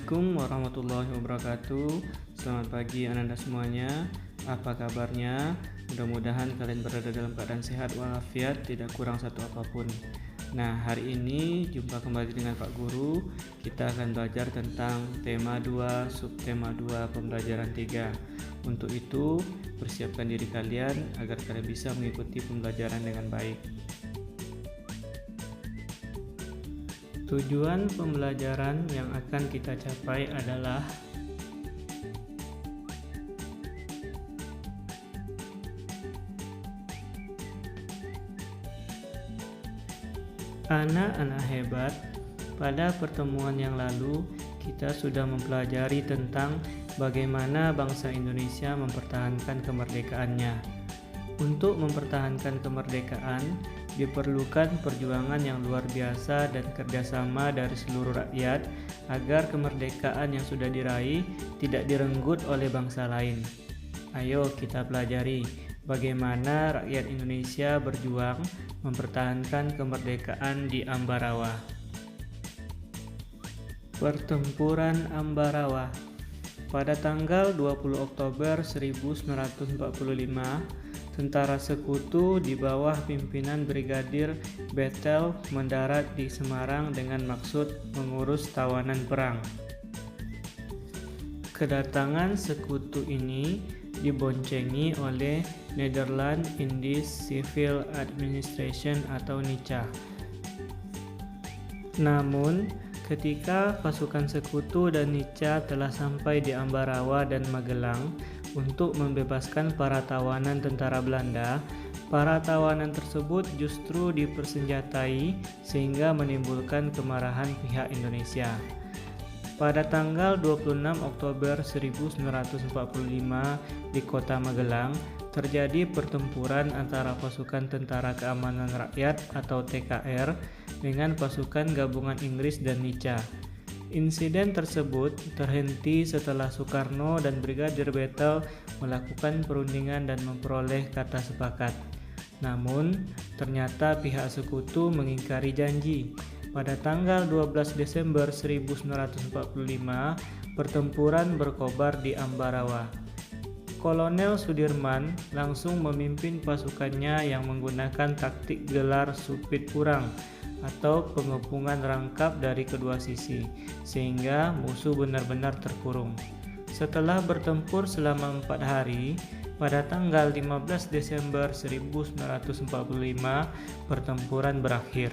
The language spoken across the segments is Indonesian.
Assalamualaikum warahmatullahi wabarakatuh. Selamat pagi Ananda semuanya. Apa kabarnya? Mudah-mudahan kalian berada dalam keadaan sehat walafiat, tidak kurang satu apapun. Nah, hari ini jumpa kembali dengan Pak Guru. Kita akan belajar tentang tema 2, subtema 2, pembelajaran 3. Untuk itu, persiapkan diri kalian agar kalian bisa mengikuti pembelajaran dengan baik. Tujuan pembelajaran yang akan kita capai adalah anak-anak hebat. Pada pertemuan yang lalu, kita sudah mempelajari tentang bagaimana bangsa Indonesia mempertahankan kemerdekaannya. Untuk mempertahankan kemerdekaan, diperlukan perjuangan yang luar biasa dan kerjasama dari seluruh rakyat agar kemerdekaan yang sudah diraih tidak direnggut oleh bangsa lain. Ayo kita pelajari bagaimana rakyat Indonesia berjuang mempertahankan kemerdekaan di Ambarawa. Pertempuran Ambarawa. Pada tanggal 20 Oktober 1945, tentara sekutu di bawah pimpinan Brigadir Bethel mendarat di Semarang dengan maksud mengurus tawanan perang. Kedatangan sekutu ini diboncengi oleh Netherlands Indies Civil Administration atau NICA. Namun, ketika pasukan sekutu dan NICA telah sampai di Ambarawa dan Magelang untuk membebaskan para tawanan tentara Belanda, para tawanan tersebut justru dipersenjatai sehingga menimbulkan kemarahan pihak Indonesia. Pada tanggal 26 Oktober 1945 di kota Magelang, terjadi pertempuran antara pasukan Tentara Keamanan Rakyat atau TKR dengan pasukan gabungan Inggris dan NICA. Insiden tersebut terhenti setelah Soekarno dan Brigadir Bethel melakukan perundingan dan memperoleh kata sepakat. Namun, ternyata pihak sekutu mengingkari janji. Pada tanggal 12 Desember 1945, pertempuran berkobar di Ambarawa. Kolonel Sudirman langsung memimpin pasukannya yang menggunakan taktik gelar supit kurang atau pengepungan rangkap dari kedua sisi, sehingga musuh benar-benar terkurung. Setelah bertempur selama 4 hari, pada tanggal 15 Desember 1945, pertempuran berakhir.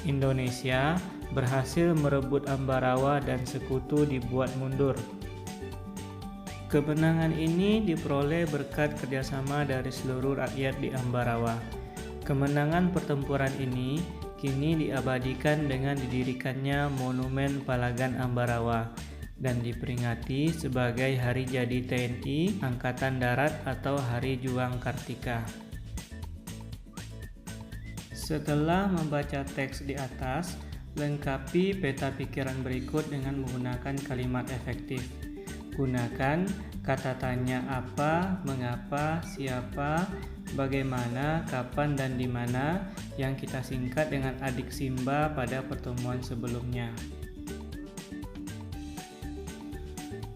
Indonesia berhasil merebut Ambarawa dan sekutu dibuat mundur. Kemenangan ini diperoleh berkat kerjasama dari seluruh rakyat di Ambarawa. Kemenangan pertempuran ini kini diabadikan dengan didirikannya Monumen Palagan Ambarawa dan diperingati sebagai Hari Jadi TNI Angkatan Darat atau Hari Juang Kartika. Setelah membaca teks di atas, lengkapi peta pikiran berikut dengan menggunakan kalimat efektif. Gunakan kata tanya apa, mengapa, siapa, bagaimana, kapan, dan di mana yang kita singkat dengan adik Simba pada pertemuan sebelumnya.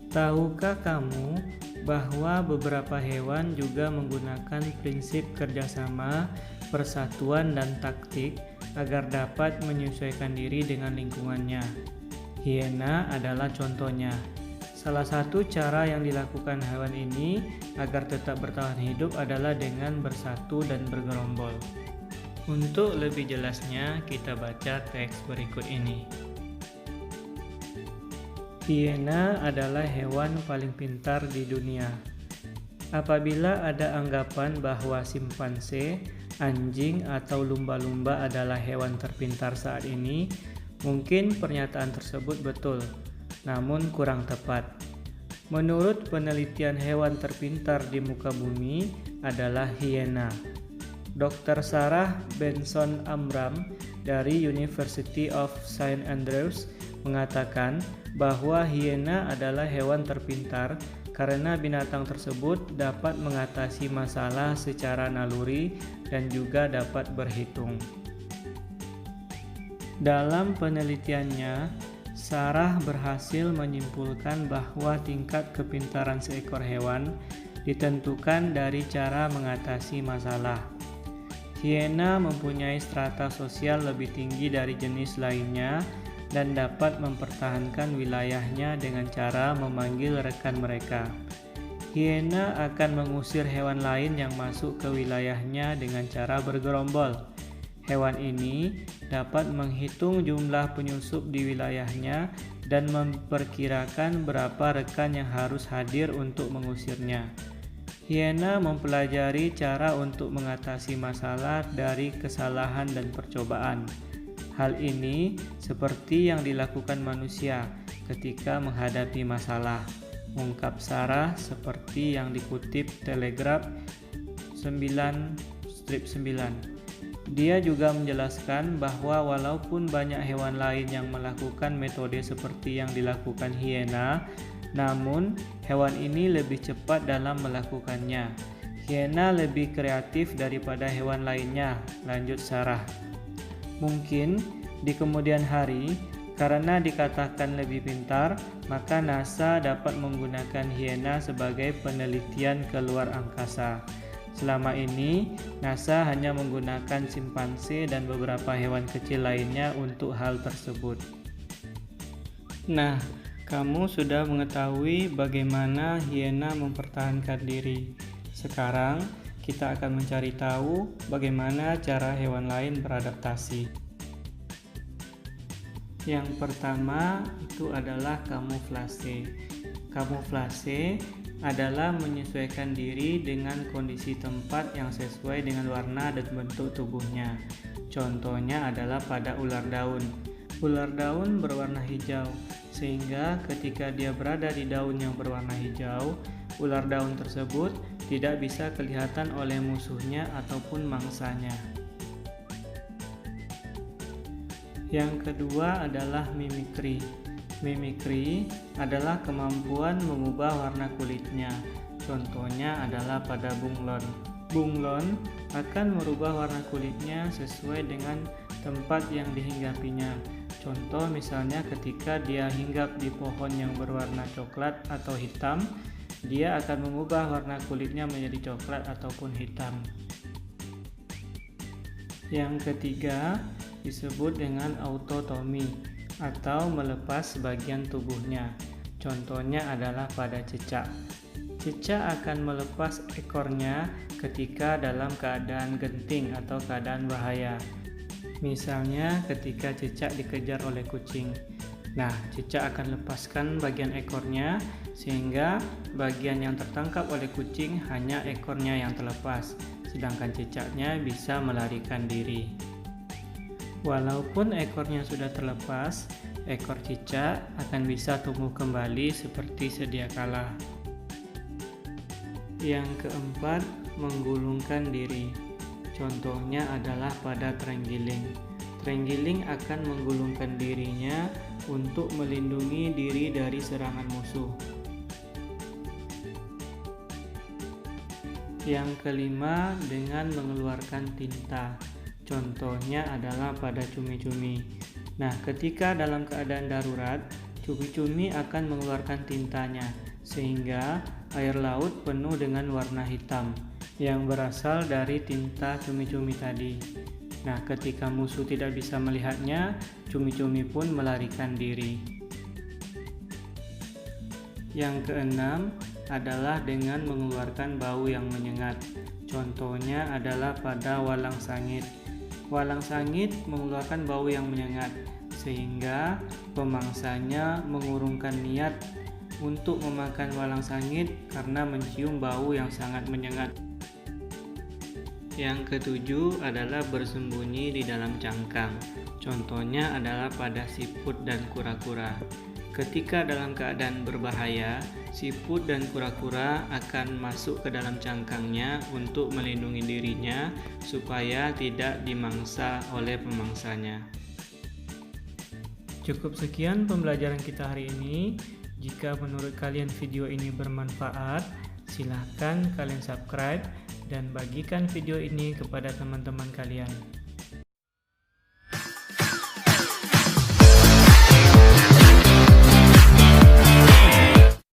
Tahukah kamu bahwa beberapa hewan juga menggunakan prinsip kerjasama, persatuan, dan taktik agar dapat menyesuaikan diri dengan lingkungannya? Hiena adalah contohnya. Salah satu cara yang dilakukan hewan ini agar tetap bertahan hidup adalah dengan bersatu dan bergerombol. Untuk lebih jelasnya, kita baca teks berikut ini. Hiena adalah hewan paling pintar di dunia. Apabila ada anggapan bahwa simpanse, anjing, atau lumba-lumba adalah hewan terpintar saat ini, mungkin pernyataan tersebut betul, namun kurang tepat. Menurut penelitian hewan terpintar di muka bumi adalah hiena. Dr. Sarah Benson Amram dari University of St. Andrews mengatakan bahwa hiena adalah hewan terpintar karena binatang tersebut dapat mengatasi masalah secara naluri dan juga dapat berhitung. Dalam penelitiannya, Sarah berhasil menyimpulkan bahwa tingkat kepintaran seekor hewan ditentukan dari cara mengatasi masalah. Hiena mempunyai strata sosial lebih tinggi dari jenis lainnya dan dapat mempertahankan wilayahnya dengan cara memanggil rekan mereka. Hiena akan mengusir hewan lain yang masuk ke wilayahnya dengan cara bergerombol. Hewan ini dapat menghitung jumlah penyusup di wilayahnya dan memperkirakan berapa rekan yang harus hadir untuk mengusirnya. Hiena mempelajari cara untuk mengatasi masalah dari kesalahan dan percobaan. Hal ini seperti yang dilakukan manusia ketika menghadapi masalah, ungkap Sarah seperti yang dikutip Telegraph 9/9. Dia juga menjelaskan bahwa walaupun banyak hewan lain yang melakukan metode seperti yang dilakukan hiena, namun hewan ini lebih cepat dalam melakukannya. Hiena lebih kreatif daripada hewan lainnya, lanjut Sarah. Mungkin di kemudian hari, karena dikatakan lebih pintar, maka NASA dapat menggunakan hiena sebagai penelitian ke luar angkasa. Selama ini, NASA hanya menggunakan simpanse dan beberapa hewan kecil lainnya untuk hal tersebut. Nah, kamu sudah mengetahui bagaimana hiena mempertahankan diri. Sekarang, kita akan mencari tahu bagaimana cara hewan lain beradaptasi. Yang pertama itu adalah kamuflase. Kamuflase adalah menyesuaikan diri dengan kondisi tempat yang sesuai dengan warna dan bentuk tubuhnya. Contohnya adalah pada ular daun. Ular daun berwarna hijau, sehingga ketika dia berada di daun yang berwarna hijau, ular daun tersebut tidak bisa kelihatan oleh musuhnya ataupun mangsanya. Yang kedua adalah mimikri. Mimikri adalah kemampuan mengubah warna kulitnya. Contohnya adalah pada bunglon. Bunglon akan merubah warna kulitnya sesuai dengan tempat yang dihinggapinya. Contoh misalnya ketika dia hinggap di pohon yang berwarna coklat atau hitam, dia akan mengubah warna kulitnya menjadi coklat ataupun hitam. Yang ketiga disebut dengan autotomi atau melepas sebagian tubuhnya. Contohnya adalah pada cicak. Cicak akan melepas ekornya ketika dalam keadaan genting atau keadaan bahaya. Misalnya ketika cicak dikejar oleh kucing. Nah, cicak akan lepaskan bagian ekornya sehingga bagian yang tertangkap oleh kucing hanya ekornya yang terlepas, sedangkan cicaknya bisa melarikan diri. Walaupun ekornya sudah terlepas, ekor cicak akan bisa tumbuh kembali seperti sedia kala. Yang keempat, menggulungkan diri. Contohnya adalah pada terenggiling. Terenggiling akan menggulungkan dirinya untuk melindungi diri dari serangan musuh. Yang kelima, dengan mengeluarkan tinta. Contohnya adalah pada cumi-cumi. Nah, ketika dalam keadaan darurat, cumi-cumi akan mengeluarkan tintanya, sehingga air laut penuh dengan warna hitam yang berasal dari tinta cumi-cumi tadi. Nah, ketika musuh tidak bisa melihatnya, cumi-cumi pun melarikan diri. Yang keenam adalah dengan mengeluarkan bau yang menyengat. Contohnya adalah pada walang sangit. Walang sangit mengeluarkan bau yang menyengat, sehingga pemangsanya mengurungkan niat untuk memakan walang sangit karena mencium bau yang sangat menyengat. Yang ketujuh adalah bersembunyi di dalam cangkang. Contohnya adalah pada siput dan kura-kura. Ketika dalam keadaan berbahaya, siput dan kura-kura akan masuk ke dalam cangkangnya untuk melindungi dirinya supaya tidak dimangsa oleh pemangsanya. Cukup sekian pembelajaran kita hari ini. Jika menurut kalian video ini bermanfaat, silahkan kalian subscribe dan bagikan video ini kepada teman-teman kalian.